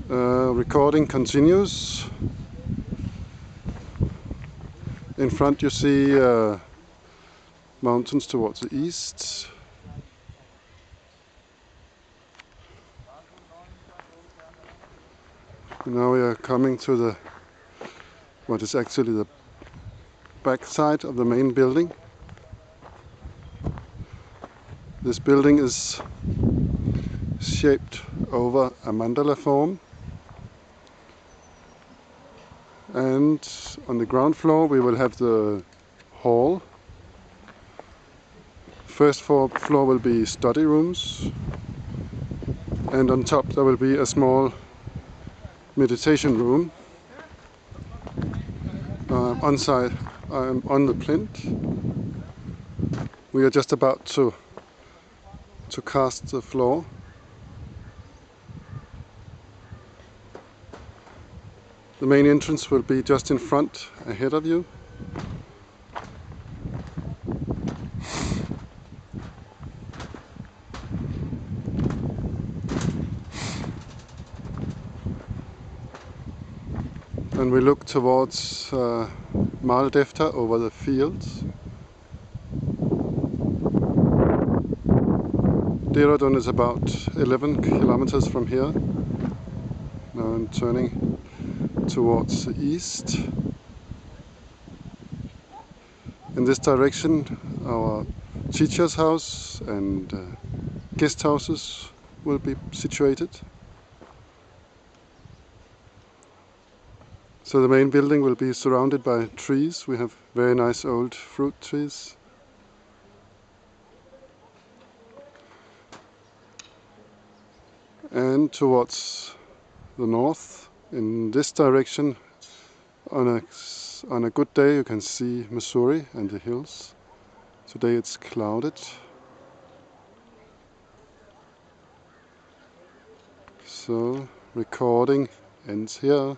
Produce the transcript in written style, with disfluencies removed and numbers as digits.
Recording continues. In front you see mountains towards the east. Now we are coming to what is actually the back side of the main building. This building is shaped over a mandala form, and on the ground floor we will have the hall. First floor will be study rooms, and on top there will be a small meditation room. On the plinth. We are just about to cast the floor. The main entrance will be just in front, ahead of you. And we look towards Maldefta over the fields. Dehradun is about 11 kilometers from here. Now I'm turning towards the east. In this direction our teacher's house and guest houses will be situated. So the main building will be surrounded by trees. We have very nice old fruit trees. And towards the north, in this direction, on a good day you can see Mussoorie and the hills. Today it's clouded. So recording ends here.